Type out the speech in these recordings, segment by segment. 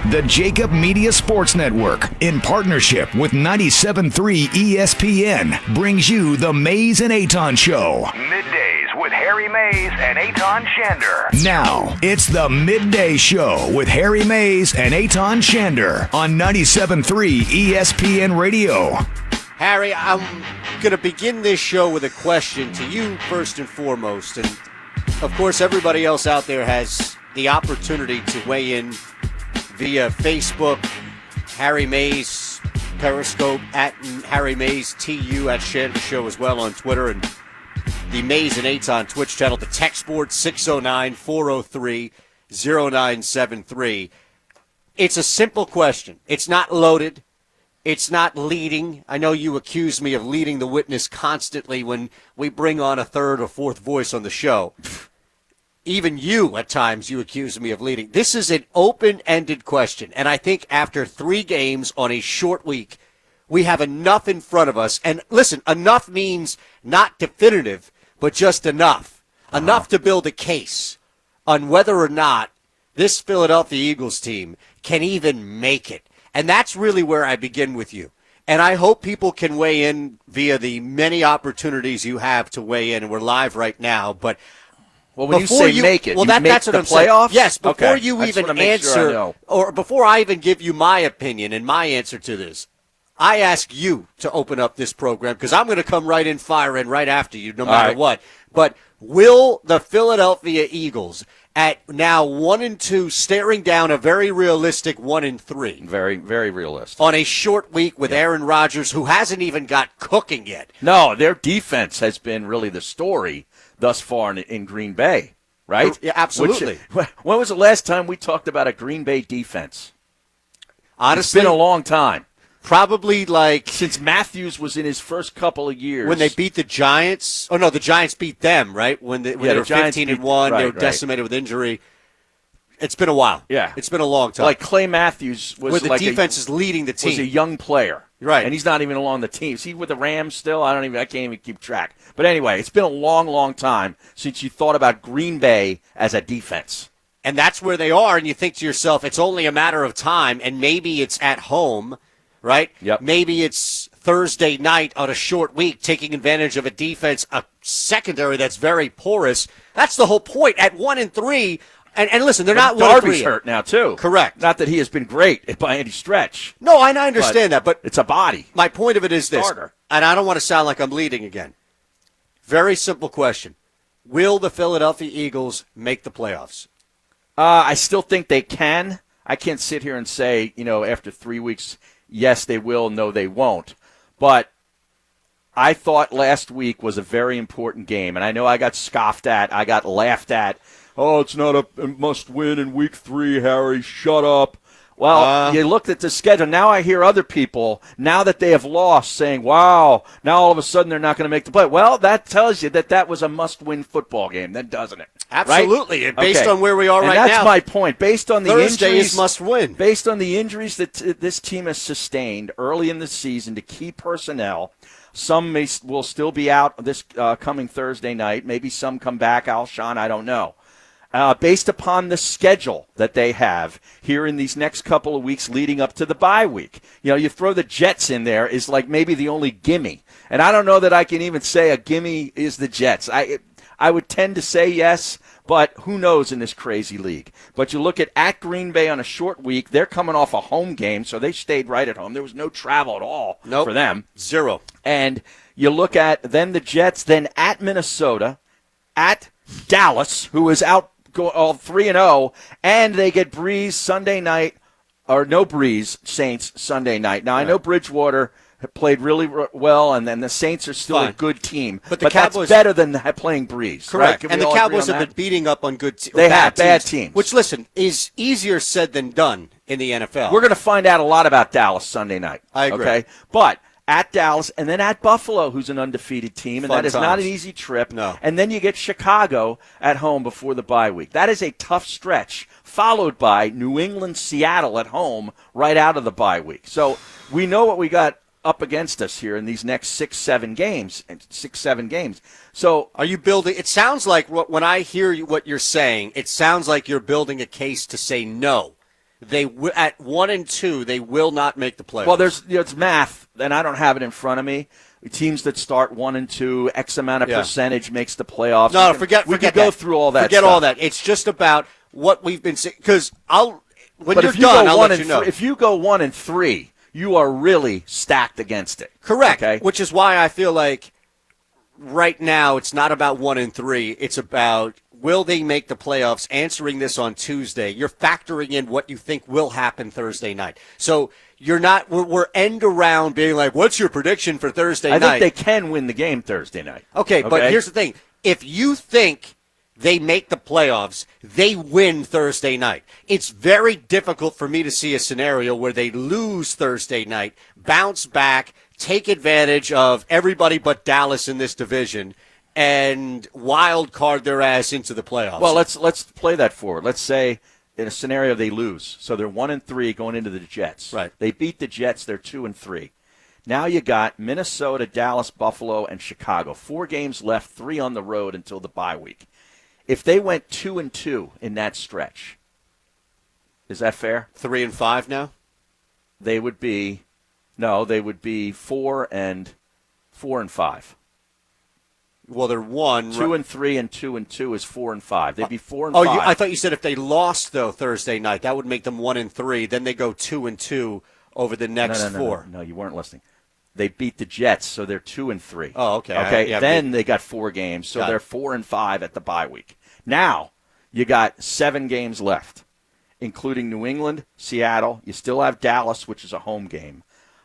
The Jacob Media Sports Network, in partnership with 97.3 ESPN, brings you the Mays and Eytan Show. Middays with Harry Mays and Eytan Shander. Now, it's the Midday Show with Harry Mays and Eytan Shander on 97.3 ESPN Radio. Harry, I'm going to begin this show with a question to you first and foremost. And, of course, everybody else out there has the opportunity to weigh in via Facebook, Harry Mays, Periscope, at Harry Mays, TU, at Shander Show as well on Twitter, and the Mays and Eytan Twitch channel, the text board 609-403-0973. It's a simple question. It's not loaded. It's not leading. I know you accuse me of leading the witness constantly when we bring on a third or fourth voice on the show. Even you, at times, you accuse me of leading. This is an open-ended question, and I think after 3 games on a short week, we have enough in front of us. And listen, enough means not definitive, but just enough. Enough to build a case on whether or not this Philadelphia Eagles team can even make it. And that's really where I begin with you. And I hope people can weigh in via the many opportunities you have to weigh in. And we're live right now, but well, when you say make it, well, you make that's what the I'm saying. playoffs? Yes, before Okay. you I just even wanna make sure I answer, know. or before I even give you my opinion and my answer to this, I ask you to open up this program because I'm going to come right in, fire in right after you, no matter what. But will the Philadelphia Eagles, at now 1-2, staring down a very realistic 1-3, Very, very realistic. on a short week with Aaron Rodgers, who hasn't even got cooking yet? No, their defense has been really the story thus far in Green Bay, right? Yeah, absolutely. When was the last time we talked about a Green Bay defense? Honestly, It's been a long time. probably like Since Matthews was in his first couple of years. when they beat the Giants. Oh no, the Giants beat them, right? When they the were Giants 15-1, beat- they right, were right. decimated with injury. It's been a while. Yeah. It's been a long time. Like Clay Matthews was where the like defense is leading the team. was a young player. Right. And he's not even along the team. Is he with the Rams still? I can't even keep track. But anyway, it's been a long, long time since you thought about Green Bay as a defense. And that's where they are, and you think to yourself, it's only a matter of time, and maybe it's at home, right? Yep. Maybe it's Thursday night on a short week, taking advantage of a defense, a secondary that's very porous. That's the whole point. At 1-3, and listen, they're not 1-3. Darby's hurt now, too. Correct. Not that he has been great by any stretch. No, I understand that, but It's a body. my point of it is this, Starter. and I don't want to sound like I'm leading again. Very simple question. Will the Philadelphia Eagles make the playoffs? I still think they can. I can't sit here and say, after 3 weeks, yes, they will, no, they won't. But I thought last week was a very important game, and I know I got scoffed at, I got laughed at. Oh, it's not a must-win in week 3, Harry, shut up. Well, you looked at the schedule. Now I hear other people, now that they have lost, saying, wow, now all of a sudden they're not going to make the play. Well, that tells you that was a must-win football game, then, doesn't it? Absolutely. Right? And based on where we are and right now. that's my point. Based on the Thursday injuries, is must-win. Based on the injuries that this team has sustained early in the season to key personnel, some will still be out this coming Thursday night. Maybe some come back, Alshon, I don't know. Based upon the schedule that they have here in these next couple of weeks leading up to the bye week. You throw the Jets in there is like maybe the only gimme. And I don't know that I can even say a gimme is the Jets. I would tend to say yes, but who knows in this crazy league. But you look at Green Bay on a short week. They're coming off a home game, so they stayed right at home. There was no travel at all for them. Zero. And you look at then the Jets, then at Minnesota, at Dallas, who is out all 3-0, and they get Breeze Sunday night, or no Breeze, Saints Sunday night. Now, I know Bridgewater played really well, and then the Saints are still a good team. But the Cowboys, that's better than playing Breeze. Correct. Right? And the Cowboys have been beating up on good teams. They have bad teams. Which, listen, is easier said than done in the NFL. We're going to find out a lot about Dallas Sunday night. I agree. Okay? But at Dallas, and then at Buffalo, who's an undefeated team, and Fun that is not times. an easy trip. No. And then you get Chicago at home before the bye week. That is a tough stretch, followed by New England, Seattle at home right out of the bye week. So we know what we got up against us here in these next 6-7 games. So are you building – it sounds like when I hear what you're saying, it sounds like you're building a case to say no. at 1-2, they will not make the playoffs. Well, it's math, and I don't have it in front of me. Teams that start 1-2, X amount of percentage makes the playoffs. No, we could go through all that. Forget stuff. all that. It's just about what we've been saying. Because I'll let you know. If you go 1-3, you are really stacked against it. Correct. Okay? Which is why I feel like right now it's not about 1-3. It's about will they make the playoffs? Answering this on Tuesday, you're factoring in what you think will happen Thursday night. So you're not. We're end around being like, what's your prediction for Thursday night? I think they can win the game Thursday night. Okay, but here's the thing: if you think they make the playoffs, they win Thursday night. It's very difficult for me to see a scenario where they lose Thursday night, bounce back, take advantage of everybody but Dallas in this division, and wild card their ass into the playoffs. Well, let's play that forward. Let's say in a scenario they lose, so they're 1-3 going into the Jets. Right. They beat the Jets. They're 2-3. Now you got Minnesota, Dallas, Buffalo, and Chicago. 4 games left, 3 on the road until the bye week. If they went 2-2 in that stretch, is that fair? 3-5 now. They would be 4-5. Well, they're 2-3 and 2-2 is 4-5. They'd be 4-5. Oh, I thought you said if they lost though Thursday night, that would make them 1-3. Then they go 2-2 over the next 4. No, you weren't listening. They beat the Jets, so they're 2-3. Oh, okay. Okay. Then they got 4 games, so they're 4-5 at the bye week. Now you got 7 games left, including New England, Seattle. You still have Dallas, which is a home game.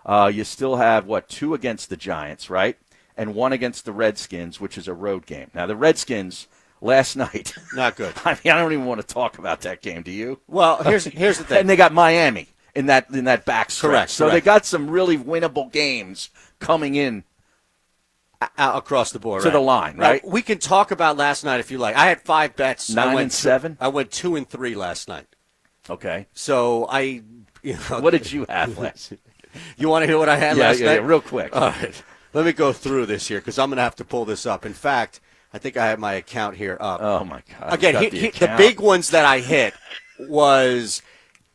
You still have 2 against the Giants, right? And 1 against the Redskins, which is a road game. Now, the Redskins last night. Not good. I mean, I don't even want to talk about that game, do you? Well, here's the thing. And they got Miami in that back stretch. Correct. So they got some really winnable games coming in across the board to the line, right? We can talk about last night if you like. I had 5 bets. 9-7. I went 2-3 last night. Okay. So what did you have last? You want to hear what I had last night? Yeah, real quick. All right. Let me go through this here because I'm going to have to pull this up. In fact, I think I have my account here up. Oh, my God. Again, the big ones that I hit was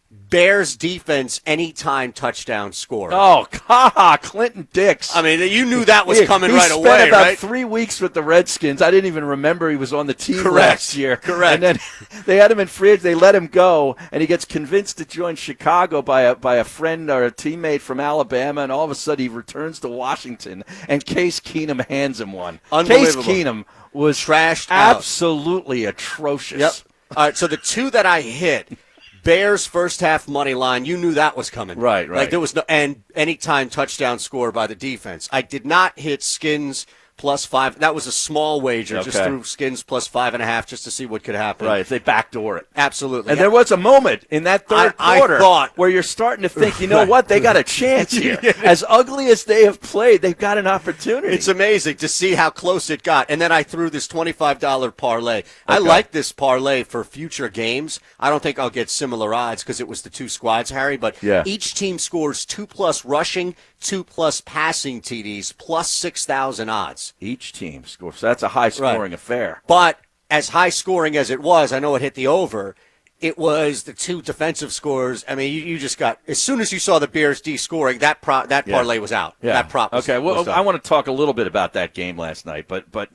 Bears defense anytime touchdown score. Oh, God, Clinton Dix. I mean, you knew that was coming right away, right? He spent about 3 right? weeks with the Redskins. I didn't even remember he was on the team last year. Correct. And then they had him in free agency. They let him go, and he gets convinced to join Chicago by a friend or a teammate from Alabama, and all of a sudden he returns to Washington, and Case Keenum hands him one. Unbelievable. Case Keenum was trashed out. Absolutely atrocious. Yep. All right, so the 2 that I hit – Bears first half money line, you knew that was coming. Right. Like there was no and anytime touchdown score by the defense. I did not hit Skins +5. That was a small wager. Just threw Skins +5.5 just to see what could happen. Right, if they backdoor it. Absolutely. And there was a moment in that third quarter where you're starting to think, you know what, they got a chance here. As ugly as they have played, they've got an opportunity. It's amazing to see how close it got. And then I threw this $25 parlay. I like this parlay for future games. I don't think I'll get similar odds because it was the 2 squads, Harry. But each team scores 2+ rushing, 2+ passing TDs, +6,000 odds. Each team scores. So that's a high-scoring affair. But as high-scoring as it was, I know it hit the over, it was the 2 defensive scores. I mean, you just got – as soon as you saw the Bears D scoring, that parlay was out. Yeah. That prop was Okay, well, was I want to talk a little bit about that game last night, but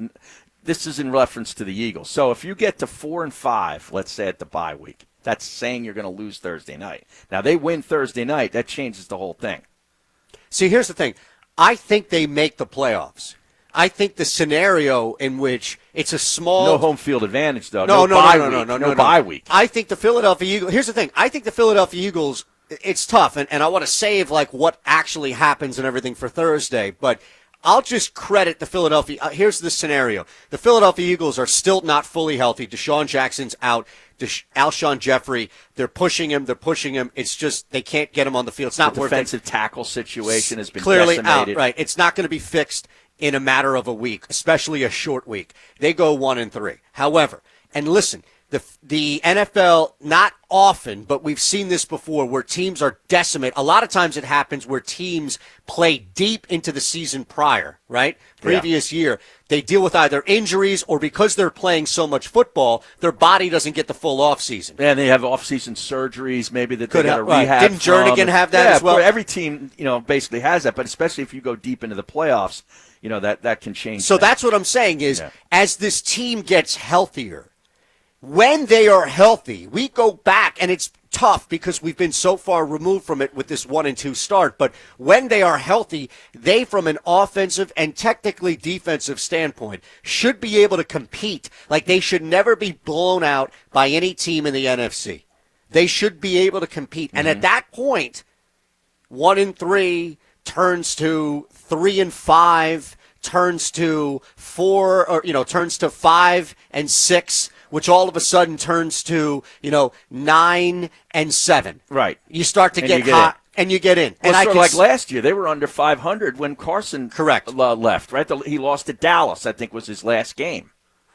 this is in reference to the Eagles. So if you get to 4-5, let's say at the bye week, that's saying you're going to lose Thursday night. Now, they win Thursday night. That changes the whole thing. See, here's the thing. I think they make the playoffs. I think the scenario in which it's a small no home field advantage though. No bye week. I think the Philadelphia Eagles. Here's the thing. I think the Philadelphia Eagles. It's tough, and I want to save like what actually happens and everything for Thursday. But I'll just credit the Philadelphia. Here's the scenario: the Philadelphia Eagles are still not fully healthy. Deshaun Jackson's out. Alshon Jeffrey, they're pushing him. It's just they can't get him on the field. It's not worth it. The defensive tackle situation has been clearly decimated. out. Right. It's not going to be fixed in a matter of a week, especially a short week. They go 1-3. However, and listen, the NFL, not often, but we've seen this before, where teams are decimated. A lot of times it happens where teams play deep into the season prior, right? Previous year. They deal with either injuries or because they're playing so much football, their body doesn't get the full offseason. And they have off-season surgeries, maybe that they got to right. rehab. Didn't Jernigan have that as well? Every team, basically has that, but especially if you go deep into the playoffs, that can change. So that's what I'm saying is, as this team gets healthier, when they are healthy, we go back, and it's tough because we've been so far removed from it with this 1-2 start, but when they are healthy, they, from an offensive and technically defensive standpoint, should be able to compete. Like, they should never be blown out by any team in the NFC. They should be able to compete. And at that point, 1-3 turns to 3-5, turns to 4, or, turns to 5-6, which all of a sudden turns to, 9-7. Right. You start to get hot, and you get in. Well, and sort of like last year, they were under 500 when Carson left, right? He lost to Dallas, I think was his last game.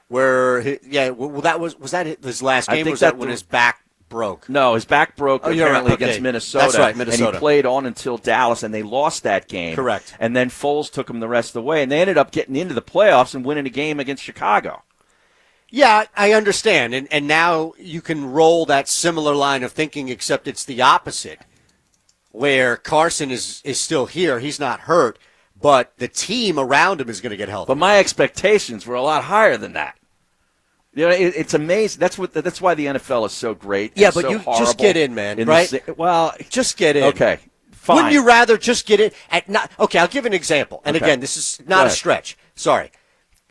Was that his last game? I think was that when his back broke? No, his back broke apparently against Minnesota. That's right, Minnesota. And he played on until Dallas, and they lost that game. Correct. And then Foles took him the rest of the way, and they ended up getting into the playoffs and winning a game against Chicago. Yeah, I understand. And now you can roll that similar line of thinking, except it's the opposite, where Carson is still here. He's not hurt, but the team around him is going to get healthy. But my expectations were a lot higher than that. It's amazing. That's why the NFL is so great. Yeah, but so you just get in, man, right? Just get in. Okay, fine. Wouldn't you rather just get in? Okay, I'll give an example. And again, this is not a stretch. Sorry.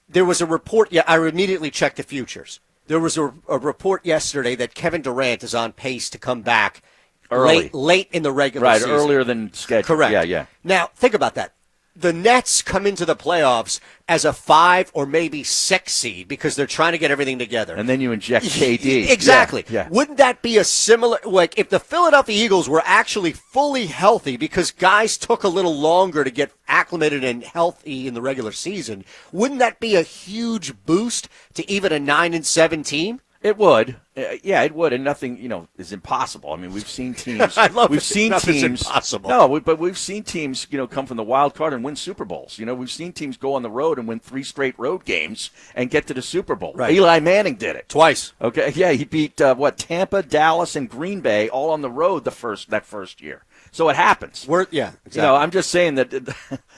There was a report. Yeah, I immediately checked the futures. There was a report yesterday that Kevin Durant is on pace to come back late in the regular season. Right, earlier than scheduled. Correct. Yeah. Now, think about that. The Nets come into the playoffs as a 5 or maybe 6 seed because they're trying to get everything together. And then you inject KD. Exactly. Yeah. Wouldn't that be a similar, like if the Philadelphia Eagles were actually fully healthy because guys took a little longer to get acclimated and healthy in the regular season, wouldn't that be a huge boost to even a 9-7 team? It would. It would. And nothing, is impossible. I mean, we've seen teams. We've seen Nothing's teams. impossible. No, but we've seen teams, come from the wild card and win Super Bowls. We've seen teams go on the road and win 3 straight road games and get to the Super Bowl. Right. Eli Manning did it twice. Okay. Yeah, he beat Tampa, Dallas, and Green Bay all on the road that first year. So it happens. Exactly. I'm just saying that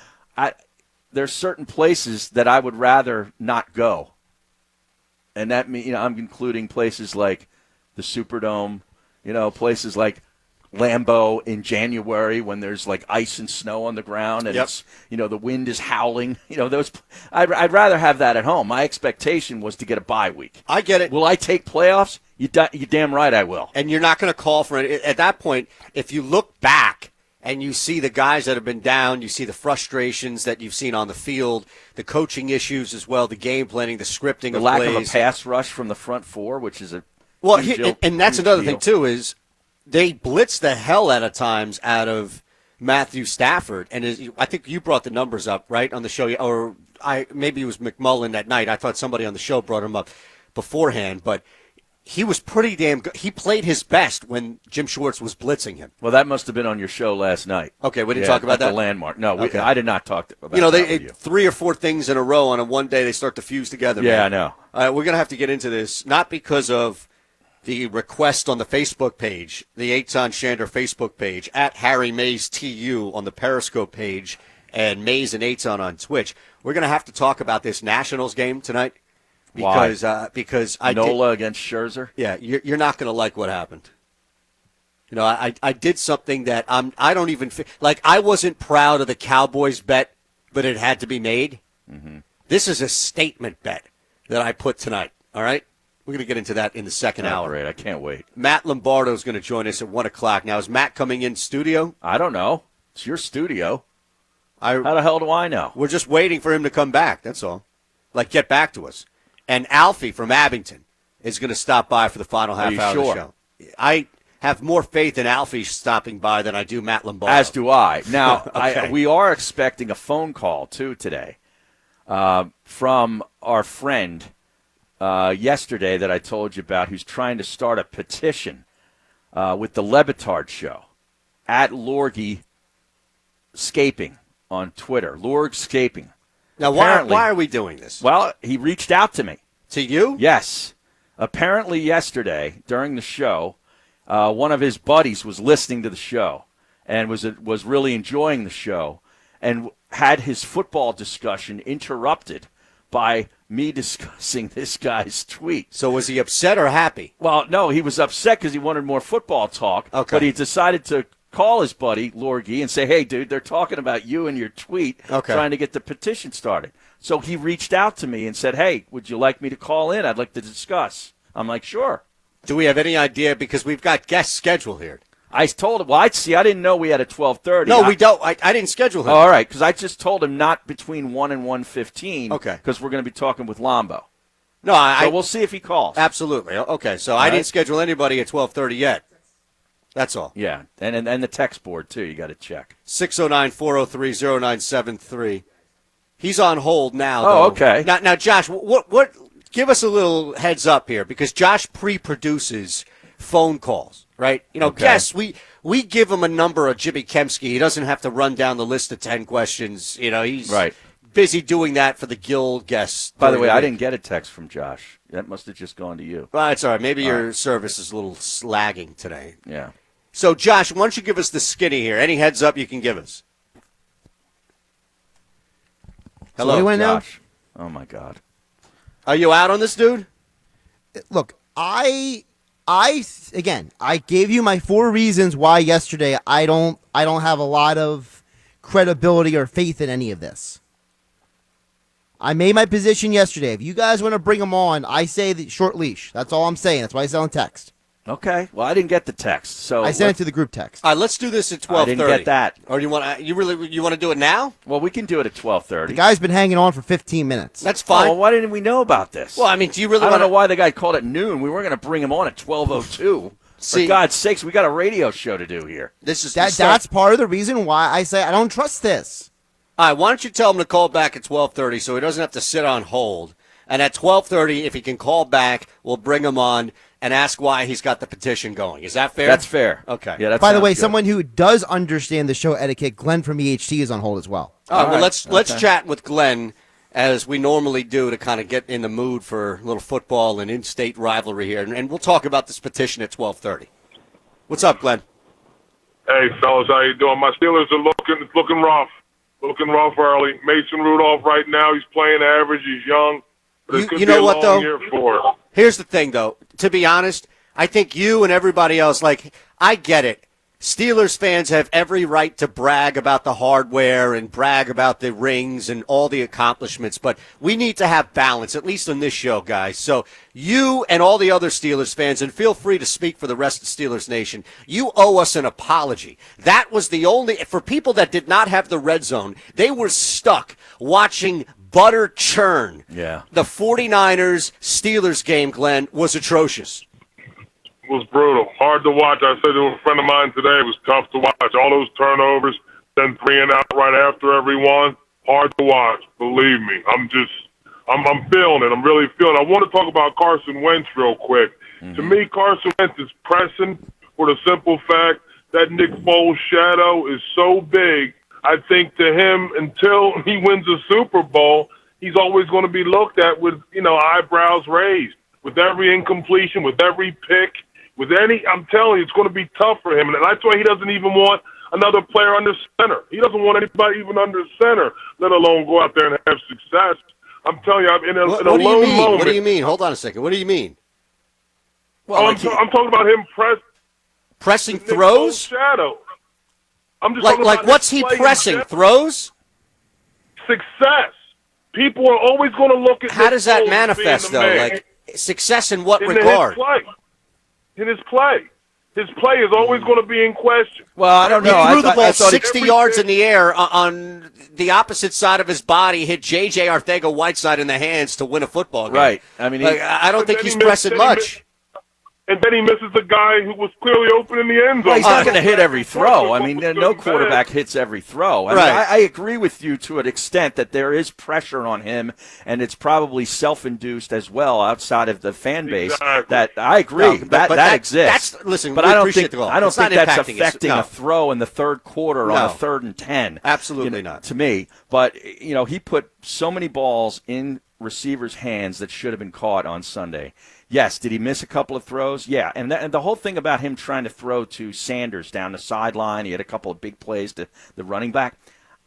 there's certain places that I would rather not go. And that means, I'm including places like the Superdome, places like Lambeau in January when there's like ice and snow on the ground and it's, the wind is howling. Those. I'd rather have that at home. My expectation was to get a bye week. I get it. Will I take playoffs? You damn right I will. And you're not going to call for it. At that point, if you look back and you see the guys that have been down, you see the frustrations that you've seen on the field, the coaching issues as well, the game planning, the scripting, the lack of a pass rush from the front four, which is and that's another thing too, is they blitz the hell out of times out of Matthew Stafford, and I think you brought the numbers up right on the show, or maybe it was McMullen that night. I thought somebody on the show brought him up beforehand, but he was pretty damn good. He played his best when Jim Schwartz was blitzing him. Well, that must have been on your show last night. Okay, we didn't talk about that? The landmark. No, okay. I did not talk about that with you. 3 or 4 things in a row on a one day they start to fuse together. Yeah, man. I know. We're going to have to get into this, not because of the request on the Facebook page, the Eytan Shander Facebook page, at Harry Mays TU on the Periscope page, and Mays and Eytan on Twitch. We're going to have to talk about this Nationals game tonight. Because Nola against Scherzer. Yeah, you're not going to like what happened. I did something that I don't even like. I wasn't proud of the Cowboys bet, but it had to be made. Mm-hmm. This is a statement bet that I put tonight. All right, we're going to get into that in the second hour. Great, I can't wait. Matt Lombardo is going to join us at 1:00. Now, is Matt coming in studio? I don't know. It's your studio. How the hell do I know? We're just waiting for him to come back. That's all. Get back to us. And Alfie from Abington is going to stop by for the final half hour of the show. I have more faith in Alfie stopping by than I do Matt Lombardo. As do I. Now, okay. We are expecting a phone call, too, today from our friend yesterday that I told you about who's trying to start a petition with the Lebitard Show at Lorgy Scaping on Twitter. Lorg Scaping. Now, why are we doing this? Well, he reached out to me. To you? Yes. Apparently yesterday during the show, one of his buddies was listening to the show and was really enjoying the show and had his football discussion interrupted by me discussing this guy's tweet. So was he upset or happy? Well, no, he was upset because he wanted more football talk. Okay. But he decided to call his buddy, Lorgy, and say, hey, dude, they're talking about you and your tweet, trying to get the petition started. So he reached out to me and said, hey, would you like me to call in? I'd like to discuss. I'm like, sure. Do we have any idea? Because we've got guest schedule here. I told him, well, I didn't know we had a 12:30. No, we don't. I didn't schedule him. Oh, all right, because I just told him not between 1 and 1:15. Okay. Because we're going to be talking with Lombo. No, so we'll see if he calls. Absolutely. Okay, so I didn't schedule anybody at 12:30 yet. That's all. Yeah, and the text board, too, you got to check. 609-403-0973. He's on hold now, though. Oh, okay. Now, Josh, what? Give us a little heads up here, because Josh pre-produces phone calls, right? You know, guests, we give him a number of Jimmy Kempski. He doesn't have to run down the list of 10 questions. You know, he's busy doing that for the Guild guests. By the way, I didn't get a text from Josh. That must have just gone to you. Well, it's all right. Maybe your service is a little lagging today. Yeah. So, Josh, why don't you give us the skinny here? Any heads up you can give us? Hello, Josh. Oh, my God. Are you out on this, dude? Look, I gave you my 4 reasons why yesterday I don't have a lot of credibility or faith in any of this. I made my position yesterday. If you guys want to bring them on, I say the short leash. That's all I'm saying. That's why I sent on text. Okay. Well, I didn't get the text, so I sent it to the group text. All right, let's do this at 12:30. I didn't get that. Or you want to do it now? Well, we can do it at 12:30. The guy's been hanging on for 15 minutes. That's fine. Oh, well, why didn't we know about this? Well, I mean, do you really I want don't know why the guy called it noon. We weren't going to bring him on at 12:02. For God's sakes, we got a radio show to do here. That's part of the reason why I say I don't trust this. All right, why don't you tell him to call back at 12:30 so he doesn't have to sit on hold. And at 12:30, if he can call back, we'll bring him on and ask why he's got the petition going. Is that fair? That's fair. Okay. Yeah. By the way, someone who does understand the show etiquette, Glenn from EHT, is on hold as well. All right, well, let's chat with Glenn as we normally do to kind of get in the mood for a little football and in-state rivalry here, and we'll talk about this petition at 12:30. What's up, Glenn? Hey, fellas, how you doing? My Steelers are looking rough. Looking rough early. Mason Rudolph right now, he's playing average. He's young. But it could you be know a what, long though? year for him. Here's the thing, though. To be honest, I think you and everybody else, I get it. Steelers fans have every right to brag about the hardware and brag about the rings and all the accomplishments, but we need to have balance, at least on this show, guys. So you and all the other Steelers fans, and feel free to speak for the rest of Steelers Nation, you owe us an apology. That was the only, for people that did not have the red zone, they were stuck watching butter churn. Yeah. The 49ers-Steelers game, Glenn, was atrocious. Was brutal. Hard to watch. I said to a friend of mine today, it was tough to watch. All those turnovers, then 3 and out right after every one. Hard to watch. Believe me. I'm feeling it. I'm really feeling it. I want to talk about Carson Wentz real quick. Mm-hmm. To me, Carson Wentz is pressing for the simple fact that Nick Foles' shadow is so big. I think to him, until he wins a Super Bowl, he's always going to be looked at with, eyebrows raised. With every incompletion, with every pick, I'm telling you, it's going to be tough for him. And that's why he doesn't even want another player under center. He doesn't want anybody even under center, let alone go out there and have success. I'm telling you, I'm in a low moment. What do you mean? Hold on a second. What do you mean? Well, I'm talking about him pressing throws? Shadow. I'm just like what's he pressing? Throws? Success. People are always going to look at how does that manifest, though? Like success in what regard? In his play. His play is always going to be in question. Well, I don't know. He threw the ball 60 yards in the air on the opposite side of his body, hit J.J. Arthego-Whiteside in the hands to win a football game. Right. I mean, I don't think he's pressing much. and then he misses the guy who was clearly open in the end zone. Well, he's not going to hit every throw. I mean, no quarterback hits every throw. I mean, I agree with you to an extent that there is pressure on him, and it's probably self-induced as well outside of the fan base. Exactly. That I agree that exists. Listen, but we I don't appreciate think the call. I don't It's think not that's impacting affecting us. a throw in the third quarter on a 3rd and 10. Absolutely not. To me, but he put so many balls in receivers' hands that should have been caught on Sunday. Yes, did he miss a couple of throws? Yeah, and the whole thing about him trying to throw to Sanders down the sideline, he had a couple of big plays to the running back.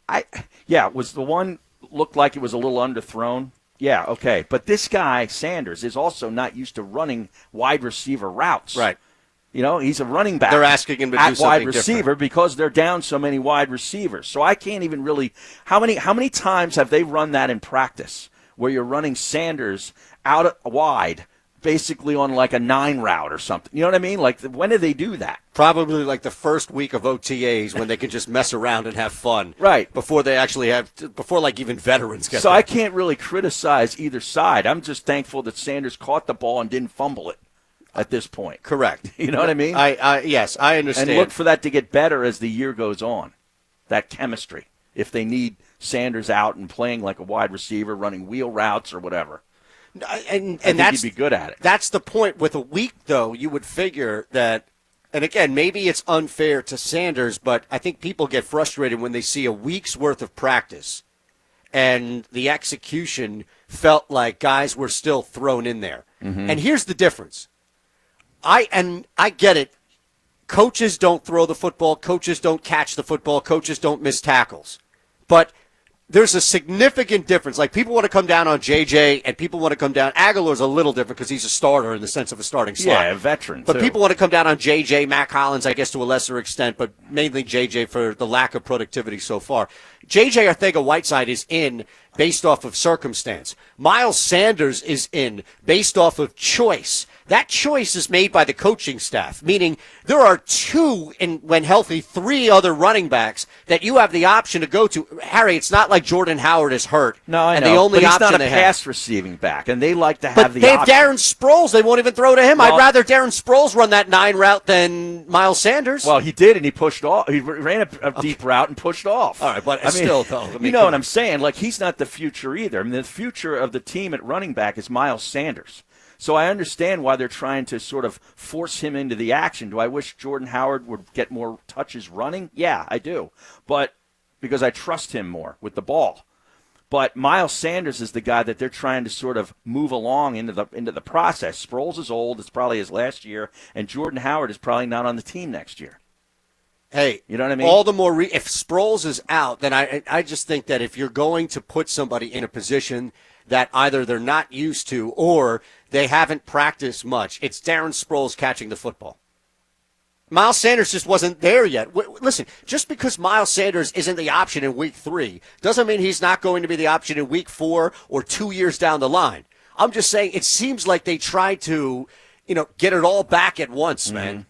Was the one looked like it was a little underthrown? Yeah, okay. But this guy, Sanders, is also not used to running wide receiver routes. Right. He's a running back. They're asking him to do at something wide receiver different. because they're down so many wide receivers. So I can't even really – how many times have they run that in practice where you're running Sanders out wide basically on like a 9 route or something? You know what I mean? Like, when do they do that? Probably like the first week of OTAs when they can just mess around and have fun. Right. Before they actually before like even veterans get So there. I can't really criticize either side. I'm just thankful that Sanders caught the ball and didn't fumble it at this point. Correct. You know what I mean? Yes, I understand. And look for that to get better as the year goes on, that chemistry, if they need Sanders out and playing like a wide receiver, running wheel routes or whatever. And I think that's he'd be good at it. That's the point. With a week, though, you would figure that, and again, maybe it's unfair to Sanders, but I think people get frustrated when they see a week's worth of practice and the execution felt like guys were still thrown in there. Mm-hmm. And here's the difference. I get it. Coaches don't throw the football. Coaches don't catch the football. Coaches don't miss tackles. But there's a significant difference. Like, people want to come down on JJ, and people want to come down. Aguilar's a little different because he's a starter in the sense of a starting slot. Yeah, a veteran, But too. people want to come down on JJ, Mac Hollins, I guess to a lesser extent, but mainly JJ for the lack of productivity so far. JJ Arcega-Whiteside is in based off of circumstance. Miles Sanders is in based off of choice. That choice is made by the coaching staff, meaning there are two, and when healthy, 3 other running backs that you have the option to go to. Harry, it's not like Jordan Howard is hurt. No, I and know. the only but he's option not a they pass have. receiving back, and they like to have But the they have option. Darren Sproles. They won't even throw to him. Well, I'd rather Darren Sproles run that 9 route than Miles Sanders. Well, he did, and he pushed off. He ran a deep route and pushed off. All right, but I mean, still, though. I mean, you know come what on. I'm saying? Like, he's not the future either. I mean, the future of the team at running back is Miles Sanders. So I understand why they're trying to sort of force him into the action. Do I wish Jordan Howard would get more touches running? Yeah, I do. But because I trust him more with the ball. But Miles Sanders is the guy that they're trying to sort of move along into the process. Sproles is old. It's probably his last year. And Jordan Howard is probably not on the team next year. Hey, you know what I mean? All the more if Sproles is out, then I just think that if you're going to put somebody in a position that either they're not used to or they haven't practiced much, it's Darren Sproles catching the football. Miles Sanders just wasn't there yet. Listen, just because Miles Sanders isn't the option in week 3 doesn't mean he's not going to be the option in week 4 or 2 years down the line. I'm just saying it seems like they tried to, get it all back at once, man.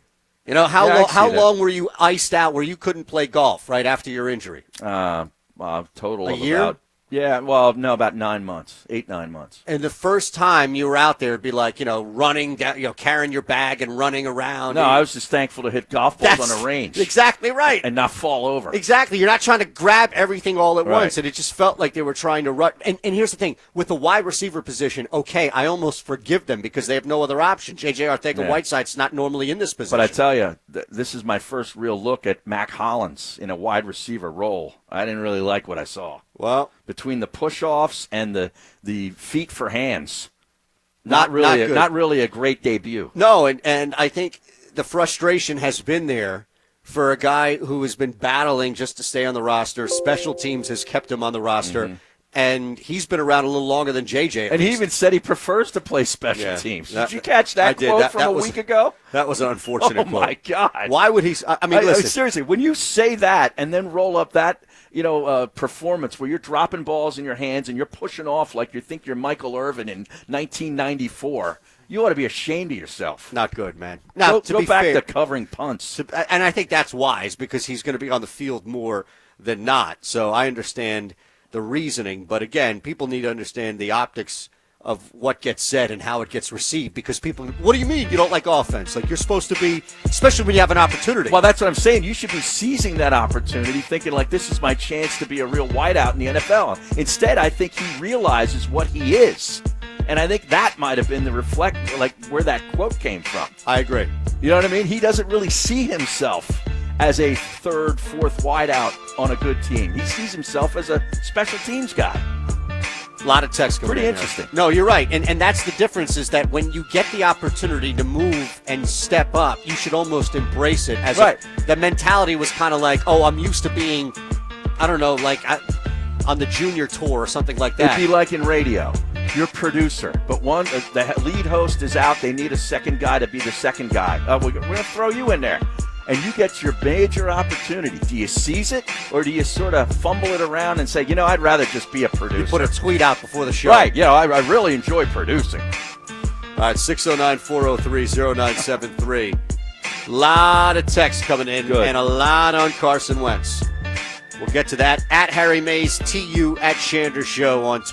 How long were you iced out where you couldn't play golf right after your injury? Total a of year? about, about 9 months, 8-9 months. And the first time you were out there, it'd be like, running down, carrying your bag and running around. No, I was just thankful to hit golf balls on a range. Exactly right. And not fall over. Exactly. You're not trying to grab everything all at Right. once, and it just felt like they were trying to run. And here's the thing. With the wide receiver position, okay, I almost forgive them because they have no other option. J.J. Arcega-Whiteside's not normally in this position. But I tell you, this is my first real look at Mac Hollins in a wide receiver role. I didn't really like what I saw. Well, between the push-offs and the feet for hands, not really a great debut. No, and I think the frustration has been there for a guy who has been battling just to stay on the roster. Special teams has kept him on the roster, and he's been around a little longer than JJ. And he even said he prefers to play special teams. Did you catch that quote from a week ago? That was an unfortunate quote. Oh, my God. Why would he? I mean, listen. Seriously, when you say that and then roll up that performance where you're dropping balls in your hands and you're pushing off like you think you're Michael Irvin in 1994, you ought to be ashamed of yourself. Not good, man. Now, go back to covering punts. And I think that's wise because he's going to be on the field more than not. So I understand the reasoning. But, again, people need to understand the optics of what gets said and how it gets received, because people, what do you mean you don't like offense? Like, you're supposed to be, especially when you have an opportunity. Well, that's what I'm saying. You should be seizing that opportunity, thinking like, this is my chance to be a real wideout in the NFL. Instead, I think he realizes what he is. And I think that might have been the where that quote came from. I agree. You know what I mean? He doesn't really see himself as a third, fourth wideout on a good team. He sees himself as a special teams guy. A lot of text going Pretty in interesting. There. No, you're right. And that's the difference, is that when you get the opportunity to move and step up, you should almost embrace it. The mentality was kind of like, oh, I'm used to being, I don't know, like on the junior tour or something like that. It'd be like in radio. You're producer, but the lead host is out. They need a second guy to be the second guy. We're going to throw you in there. And you get your major opportunity. Do you seize it, or do you sort of fumble it around and say, I'd rather just be a producer? You put a tweet out before the show. Right. I really enjoy producing. All right, 609-403-0973. A lot of text coming in. Good. And a lot on Carson Wentz. We'll get to that at Harry Mays, TU at Shander Show on